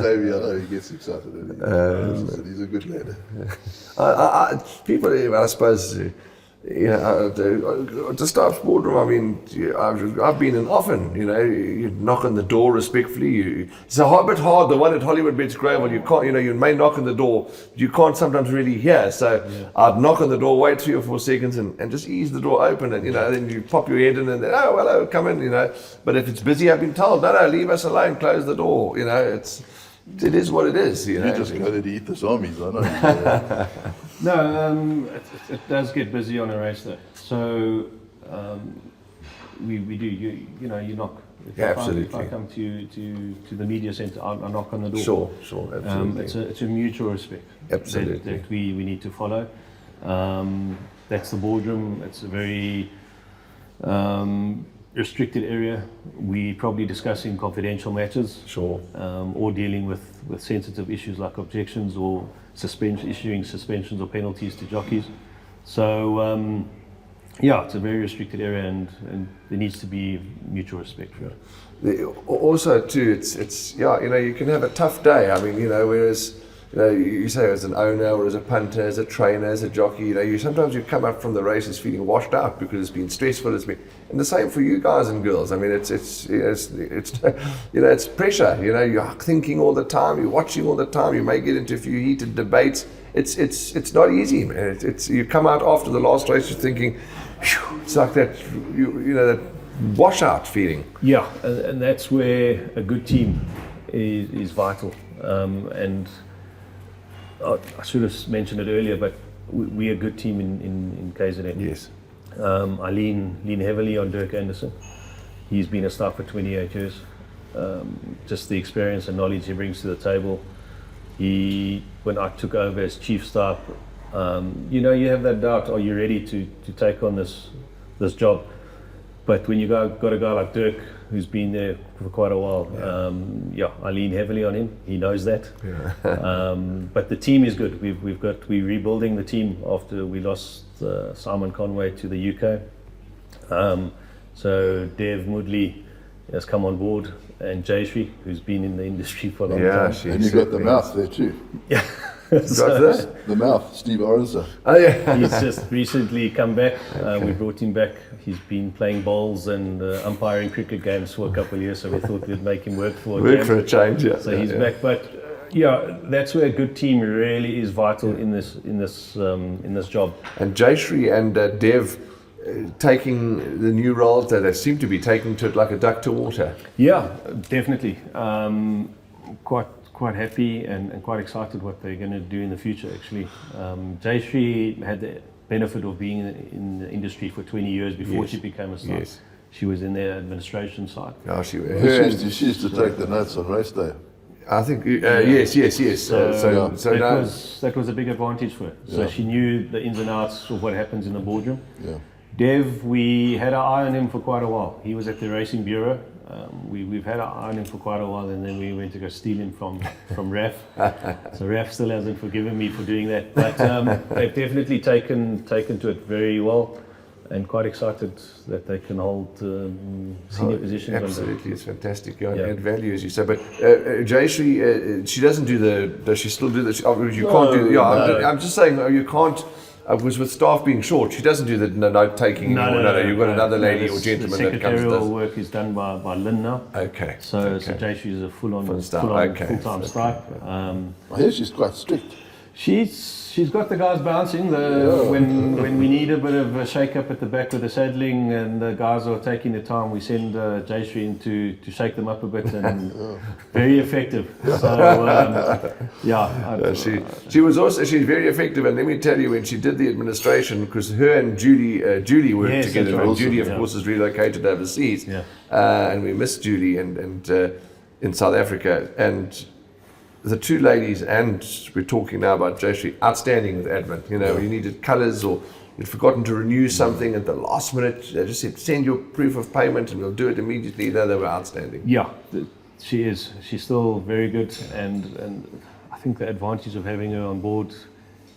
Davey, I know he gets excited. He's a good lad. People, I suppose, the staff's boardroom. I mean, I've been in often. You knock on the door respectfully. It's a bit hard. The one at Hollywood Bets Gravel, you can't. You may knock on the door, you can't sometimes really hear. So I'd knock on the door, wait 3 or 4 seconds, and just ease the door open, and then you pop your head in, and then hello, come in. But if it's busy, I've been told, no, leave us alone, close the door. It is what it is. You just go there to eat the zombies, I know. No, it does get busy on a race day. So we do. You knock. Absolutely. If I come to the media centre, I knock on the door. Sure, absolutely. It's a mutual respect. Absolutely. That we need to follow. That's the boardroom. It's a very restricted area. We probably discussing confidential matters. Sure. Or dealing with sensitive issues like objections or issuing suspensions or penalties to jockeys. So it's a very restricted area, and there needs to be mutual respect for it. Also, too, it's you can have a tough day. I mean, whereas you say as an owner or as a punter, as a trainer, as a jockey, sometimes you come up from the races feeling washed out because it's been stressful. And the same for you guys and girls. I mean, it's pressure. You're thinking all the time, you're watching all the time. You may get into a few heated debates. It's not easy, man. You come out after the last race, you're thinking, phew, it's like that that washout feeling. Yeah, and that's where a good team is vital. And I should have mentioned it earlier, but we're a good team in KZN. Yes. I lean heavily on Dirk Anderson. He's been a staff for 28 years. Just the experience and knowledge he brings to the table. When I took over as chief staff, you have that doubt: are you ready to take on this job? But when you got a guy like Dirk, who's been there for quite a while, I lean heavily on him. He knows that. Yeah. But the team is good. We're rebuilding the team after we lost Simon Conway to the UK. So Dev Moodley has come on board, and Jayshree, who's been in the industry for a long time. And you've got the mouth there too. Yeah. The mouth, Steve Orenser. Oh yeah. He's just recently come back. We brought him back. He's been playing bowls and umpiring cricket games for a couple of years, so we thought we'd make him work for a change. Yeah. So he's back. But that's where a good team really is vital in this job. And Jayshree and Dev taking the new roles that they seem to be taking to it like a duck to water. Yeah, definitely. Quite quite happy and quite excited what they're going to do in the future, actually. Jayshree had the benefit of being in the industry for 20 years before she became a star. Yes. She was in the administration side. Oh, She used to take the notes on race day. I think, yes. That was a big advantage for her. So she knew the ins and outs of what happens in the boardroom. Yeah. Dev, we had our eye on him for quite a while. He was at the Racing Bureau. We've had our eye on him for quite a while, and then we went to go steal him from Raf. So Raf still hasn't forgiven me for doing that. But they've definitely taken to it very well, and quite excited that they can hold senior positions. Absolutely, it's fantastic. You add value, as you say. But Jayshree, she doesn't do does she still do the? You can't do. Yeah, I'm just saying, you can't. Because with staff being short, she doesn't do the note taking. No. You've got another lady or gentleman that comes. The secretarial work is done by Lynn now. Okay. So Jayshree is a full-time stipe. I hear she's quite strict. She's got the guys bouncing. When we need a bit of a shake-up at the back with the saddling and the guys are taking the time, we send Jayshree in to shake them up a bit, and very effective. So she's very effective. And let me tell you, when she did the administration, because her and Julie worked together. Right. And Julie, of course, is relocated overseas, and we miss Julie and in South Africa. And the two ladies, and we're talking now about Jayshree, outstanding with admin. You needed colours or you'd forgotten to renew something at the last minute. They just said, send your proof of payment and we'll do it immediately. They were outstanding. Yeah, she is. She's still very good, and I think the advantage of having her on board,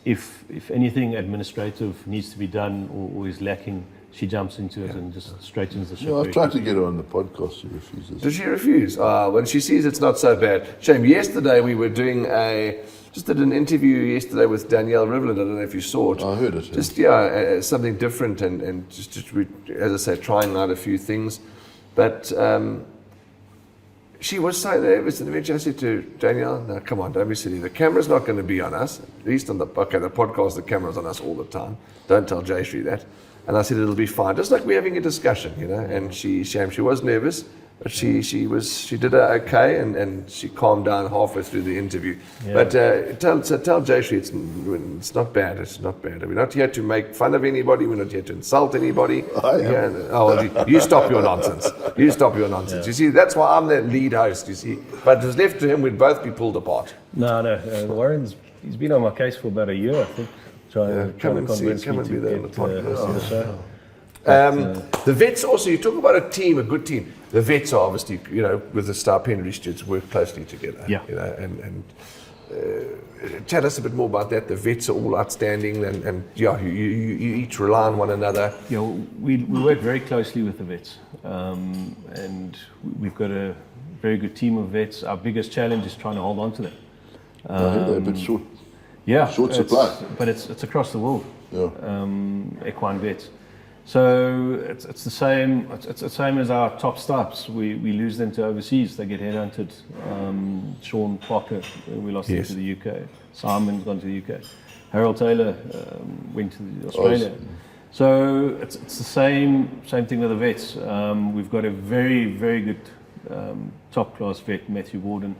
if anything administrative needs to be done or is lacking, she jumps into it and just straightens the ship. I've tried to get her on the podcast. She refuses. Does she refuse? When she sees it's not so bad. Shame. Yesterday we were doing did an interview yesterday with Danielle Rivlin. I don't know if you saw it. I heard it. Just something different and just as I say, trying out a few things. But she was so nervous, and eventually I said to Danielle, "No, come on, don't be silly. The camera's not going to be on us. At least on the podcast, the camera's on us all the time. Don't tell Jayshree that." And I said, it'll be fine, just like we're having a discussion, And she was nervous, but she did okay, and she calmed down halfway through the interview. Yeah. But tell Jayshree it's not bad. It's not bad. We're not here to make fun of anybody. We're not here to insult anybody. You stop your nonsense. You stop your nonsense. Yeah. You see, that's why I'm the lead host. You see, but if it was left to him, we'd both be pulled apart. No. Warren's he's been on my case for about a year, I think. Trying to convince me to get on the show. The vets also, you talk about a team, a good team. The vets are obviously, with the stipendiary stewards work closely together. Yeah. And tell us a bit more about that. The vets are all outstanding, and you each rely on one another. Yeah, we work very closely with the vets, and we've got a very good team of vets. Our biggest challenge is trying to hold on to them. They're a bit short. Yeah, short supply. But it's across the world. Yeah. Equine vets. So it's the same. It's the same as our top stipes. We lose them to overseas. They get headhunted. Sean Parker, we lost him to the UK. Simon's gone to the UK. Harold Taylor went to Australia. So it's the same thing with the vets. We've got a very, very good top class vet, Matthew Warden.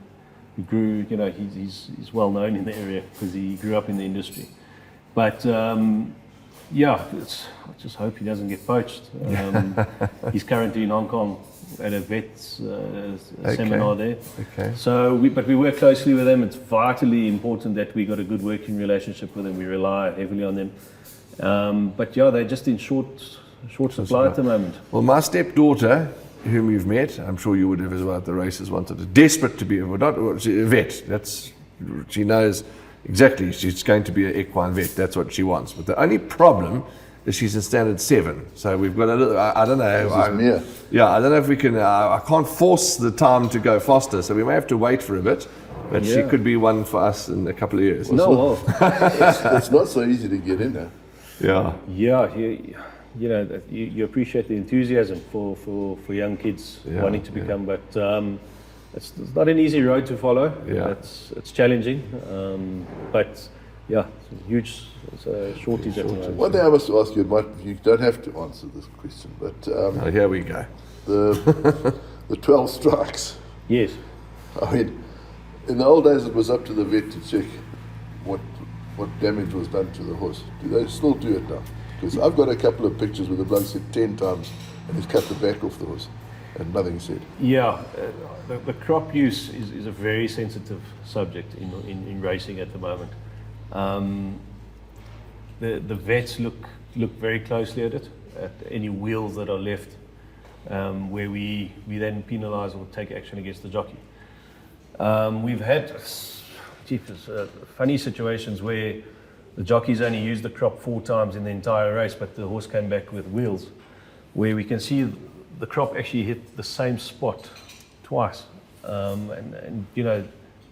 He grew, he's well known in the area because he grew up in the industry. But I just hope he doesn't get poached. He's currently in Hong Kong at a vet's seminar there. Okay. So, we work closely with them. It's vitally important that we got a good working relationship with them. We rely heavily on them. They're just in short supply at the moment. Well, my stepdaughter, whom you've met, I'm sure you would have as well at the races, desperate to be a vet. She knows exactly she's going to be an equine vet. That's what she wants. But the only problem is she's in standard 7. So we've got a little. I don't know. I don't know if we can. I can't force the time to go faster. So we may have to wait for a bit. But she could be one for us in a couple of years. It's not so easy to get in there. Yeah. You appreciate the enthusiasm for young kids wanting to become, but it's not an easy road to follow. Yeah. It's challenging, but it's a huge shortage at the moment. One thing I must ask you, you don't have to answer this question, but here we go. The 12 strikes. Yes. I mean, In the old days, it was up to the vet to check what damage was done to the horse. Do they still do it now? Because I've got a couple of pictures where the bloke said 10 times and he's cut the back off the horse and nothing said. Yeah, the crop use is a very sensitive subject in racing at the moment. The vets look very closely at it, at any wheels that are left, where we then penalise or take action against the jockey. We've had funny situations where the jockeys only used the crop 4 times in the entire race, but the horse came back with wheels, where we can see the crop actually hit the same spot twice. And you know,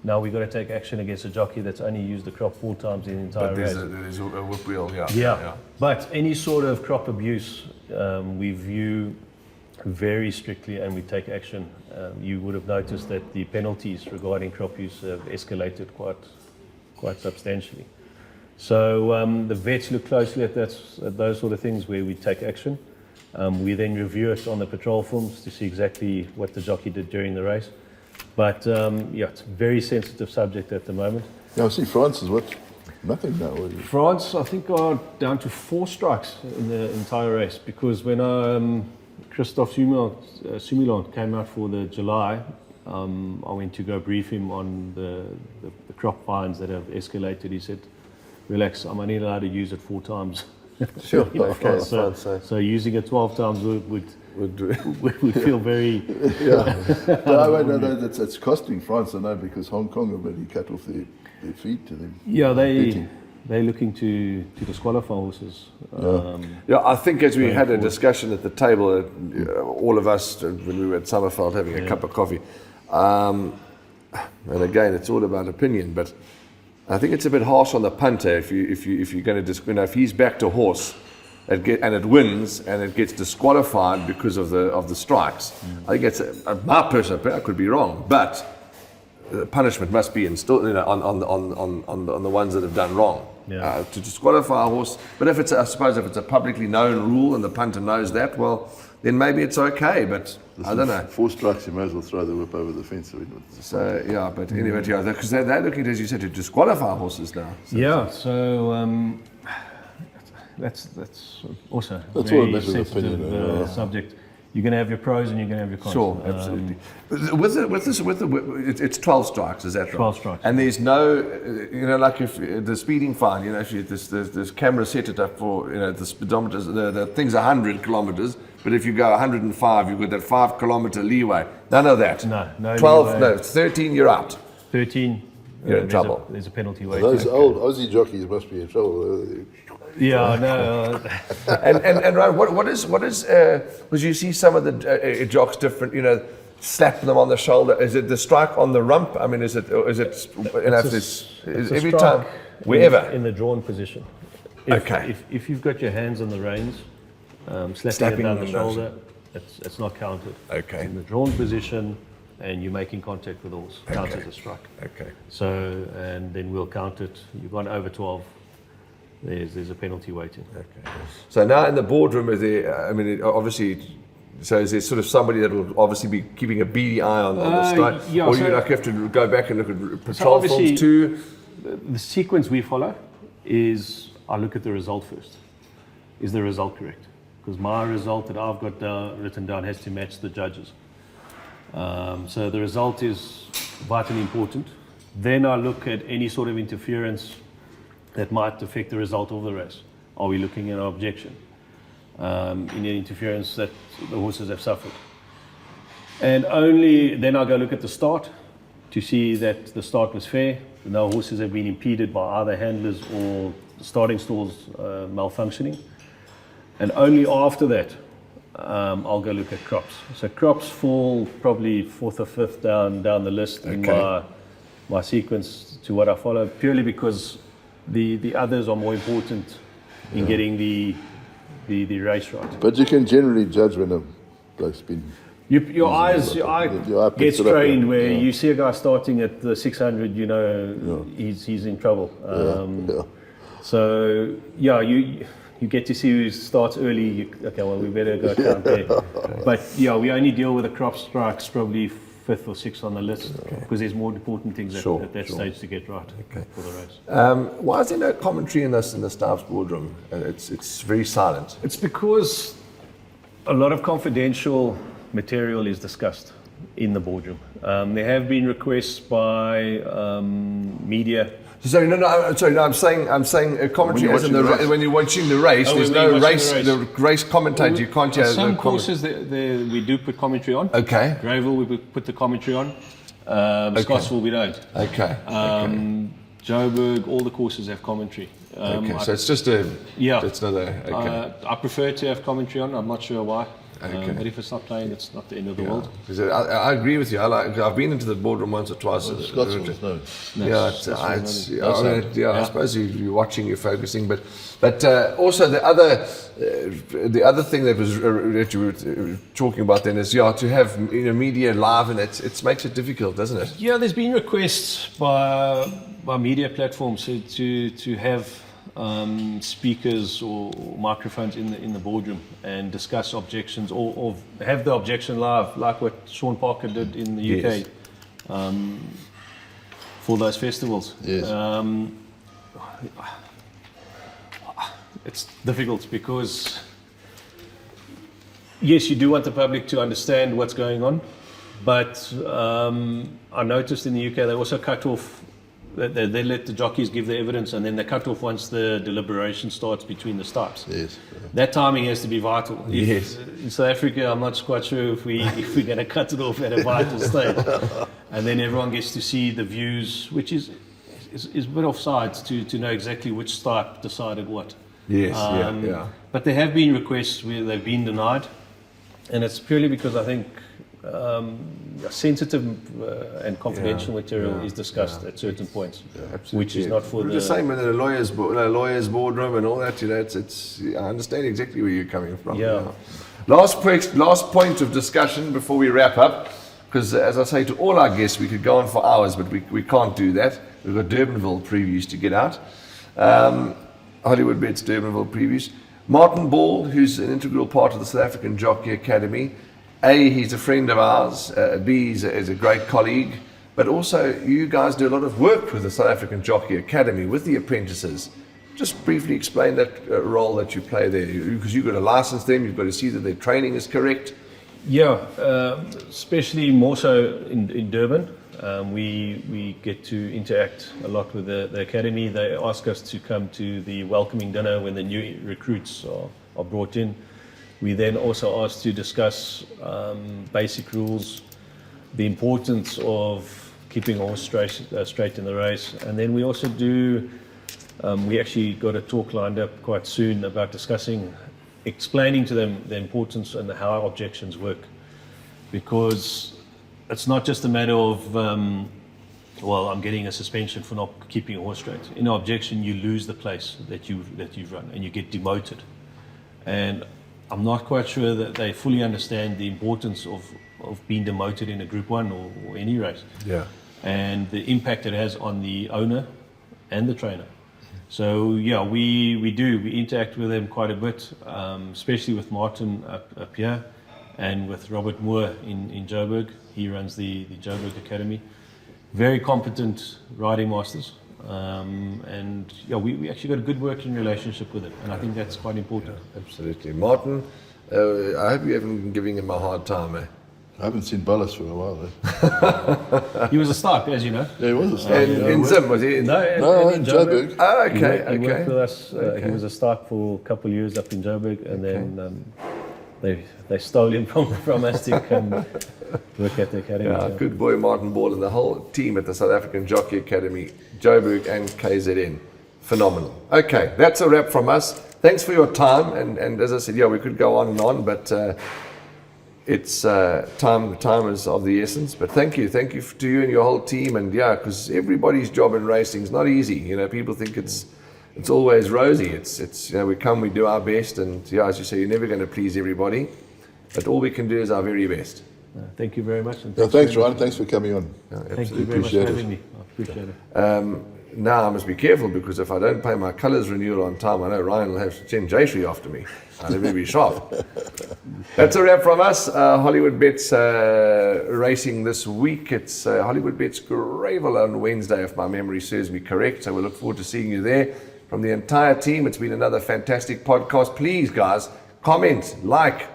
now we've got to take action against a jockey that's only used the crop 4 times in the entire race. There's a whip wheel, yeah. Yeah, but any sort of crop abuse, we view very strictly and we take action. You would have noticed that the penalties regarding crop use have escalated quite substantially. So the vets look closely at those sort of things where we take action. We then review it on the patrol films to see exactly what the jockey did during the race. But yeah, it's a very sensitive subject at the moment. Now, I see France is what? Nothing now. France, I think, are down to 4 strikes in the entire race, because when Christophe Soumillon came out for the July, I went to go brief him on the crop fines that have escalated. He said, relax, I'm only allowed to use it 4 times. Sure. Okay, so using it 12 times would feel very... No, that's costing France, I know, because Hong Kong already cut off their feet to them. Yeah, they're looking to disqualify horses. Yeah, I think as we had a discussion at the table, all of us, when we were at Summerfeld having a cup of coffee, and again, it's all about opinion, but I think it's a bit harsh on the punter if you're going to if he's backed a horse and it wins and it gets disqualified because of the strikes. I think it's my personal opinion. I could be wrong, but the punishment must be installed on the ones that have done wrong. Yeah. To disqualify a horse. But if I suppose if it's a publicly known rule and the punter knows that, well, then maybe it's okay. But I don't know. 4 strikes, you might as well throw the whip over the fence. So yeah, but anyway, yeah, because they're looking, as you said, to disqualify horses now. So yeah, so that's also a That's all a very matter of sensitive opinion, subject. You're going to have your pros and you're going to have your cons. Sure, absolutely. It's 12 strikes, is that right? 12 strikes. And there's no, like if the speeding fine, if this camera set it up for, the speedometers, the thing's 100 kilometers, but if you go 105, you've got that 5 kilometer leeway. None of that. No 12, leeway. no, 13, you're out. 13, You're in trouble. There's a penalty waiting. Those old Aussie jockeys must be in trouble. Yeah, no. And Ryan, what is because you see some of the jocks different, slap them on the shoulder. Is it the strike on the rump? I mean, is it It's a every strike time, wherever? in the drawn position. If you've got your hands on the reins, slapping it down the shoulder, it's not counted. Okay. It's in the drawn position, and you're making contact with the horse. Counts as a strike. Okay. So, and then we'll count it. You've gone over 12. There's a penalty waiting. Okay. So now in the boardroom, is there? I mean, obviously. So is there sort of somebody that will obviously be keeping a beady eye on the strike, yeah, or so you have to go back and look at patrol films too? The sequence we follow is I look at the result first. Is the result correct? Because my result that I've got written down has to match the judges. So the result is vitally important. Then I look at any sort of interference that might affect the result of the race. Are we looking at an objection? In any interference that the horses have suffered. And only then I go look at the start to see that the start was fair. No horses have been impeded by either handlers or the starting stalls malfunctioning. And only after that, I'll go look at crops. So crops fall probably 4th or 5th down the list in my sequence to what I follow, purely because the others are more important in getting the race right. But you can generally judge when a bloke's been... Your eye gets it up, trained yeah. where Yeah. you see a guy starting at the 600, he's in trouble. So, you get to see who starts early. We better go count there. But, we only deal with the crop strikes probably fifth or sixth on the list because there's more important things at that stage to get right for the race. Why is there no commentary in the Stipes boardroom? It's very silent. It's because a lot of confidential material is discussed in the boardroom. There have been requests by media. Sorry, I'm saying a commentary as in when you're watching the race. There's no race commentator. You can't hear some courses we do put commentary on. Okay. Gravel we put the commentary on. Scottsville we don't. Okay. Joburg, all the courses have commentary. So it's just it's not I prefer to have commentary on. I'm not sure why. But if it's not playing, it's not the end of the world. I agree with you. I've been into the boardroom once or twice. I suppose you're watching, you're focusing, but also the other thing that you were talking about then is to have media live, and it makes it difficult, doesn't it? Yeah, there's been requests by media platforms to have speakers or microphones in the boardroom and discuss objections or have the objection live, like what Sean Parker did in the UK for those festivals. Yes. It's difficult because yes, you do want the public to understand what's going on, but I noticed in the UK they also cut off. They let the jockeys give the evidence, and then they cut off once the deliberation starts between the stipes. Yes. That timing has to be vital. Yes. In South Africa, I'm not quite sure if we're going to cut it off at a vital stage, and then everyone gets to see the views, which is a bit offside to know exactly which stipe decided what. Yes. But there have been requests where they've been denied, and it's purely because I think sensitive and confidential material is discussed at certain points, which is not for the same in a lawyer's boardroom and all that. It's I understand exactly where you're coming from. Yeah. Last point of discussion before we wrap up, because as I say to all our guests, we could go on for hours, but we can't do that. We've got Durbanville previews to get out. Hollywood Bets Durbanville previews. Martin Ball, who's an integral part of the South African Jockey Academy. A, he's a friend of ours. B, he's a great colleague. But also, you guys do a lot of work with the South African Jockey Academy, with the apprentices. Just briefly explain that role that you play there, because you've got to license them, you've got to see that their training is correct. Yeah, especially more so in Durban. We get to interact a lot with the academy. They ask us to come to the welcoming dinner when the new recruits are brought in. We then also asked to discuss basic rules, the importance of keeping a horse straight in the race, and then we also do. We actually got a talk lined up quite soon about explaining to them the importance and how objections work, because it's not just a matter of I'm getting a suspension for not keeping a horse straight. In an objection, you lose the place that you've run and you get demoted, and I'm not quite sure that they fully understand the importance of being demoted in a Group 1 or any race. Yeah. And the impact it has on the owner and the trainer. So yeah, we interact with them quite a bit, especially with Martin up here and with Robert Moore in Joburg. He runs the Joburg Academy. Very competent riding masters. And yeah, we actually got a good working relationship with him, and I think that's quite important. Yeah, absolutely. Martin, I hope you haven't been giving him a hard time, eh? I haven't seen Ballas for a while. He was a stipe, as you know. Yeah, he was a stipe. In Zim, was he? No, in Joburg. Oh, okay, He worked with us. He was a stipe for a couple of years up in Joburg, and then they stole him from us to come work at the academy. Yeah, good boy, Martin Ball, and the whole team at the South African Jockey Academy, Joburg and KZN. Phenomenal. Okay, that's a wrap from us. Thanks for your time, and as I said, we could go on and on, but it's time is of the essence. But thank you to you and your whole team, and because everybody's job in racing is not easy. People think it's always rosy. It's we come, we do our best, and as you say, you're never going to please everybody, but all we can do is our very best. Thank you very much. And thanks, Ryan. Thanks for coming on. Thank you very much for having me. I appreciate it. now I must be careful, because if I don't pay my colours renewal on time, I know Ryan will have to send Jayshree after me. I never be sharp. That's a wrap from us. Hollywood Bets racing this week. It's Hollywood Bets Gravel on Wednesday, if my memory serves me correct. So we look forward to seeing you there. From the entire team, it's been another fantastic podcast. Please, guys, comment, like.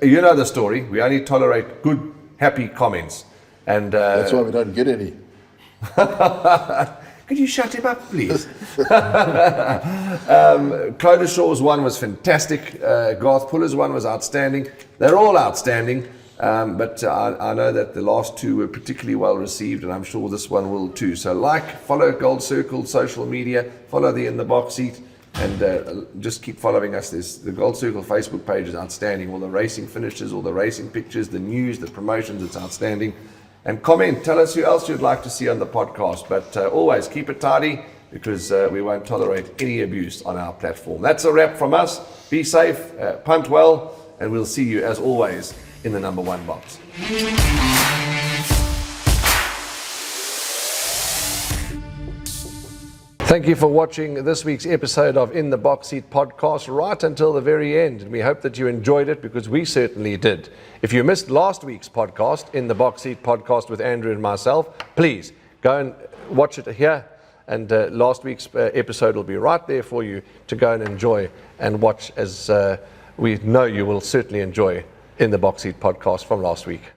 You know the story. We only tolerate good, happy comments. And That's why we don't get any. Could you shut him up, please? Clodagh Shaw's one was fantastic. Garth Puller's one was outstanding. They're all outstanding. But I know that the last two were particularly well received, and I'm sure this one will too. So follow GoldCircle social media, follow the In the Box Seat, and just keep following us. The GoldCircle Facebook page is outstanding. All the racing finishes, all the racing pictures, the news, the promotions, it's outstanding. And comment, tell us who else you'd like to see on the podcast. But always keep it tidy, because we won't tolerate any abuse on our platform. That's a wrap from us. Be safe, punt well, and we'll see you as always in the number one box. Thank you for watching this week's episode of In the Box Seat podcast right until the very end. And we hope that you enjoyed it, because we certainly did. If you missed last week's podcast, In the Box Seat podcast with Andrew and myself, please go and watch it here. And last week's episode will be right there for you to go and enjoy and watch, as we know you will certainly enjoy In the Box Seat podcast from last week.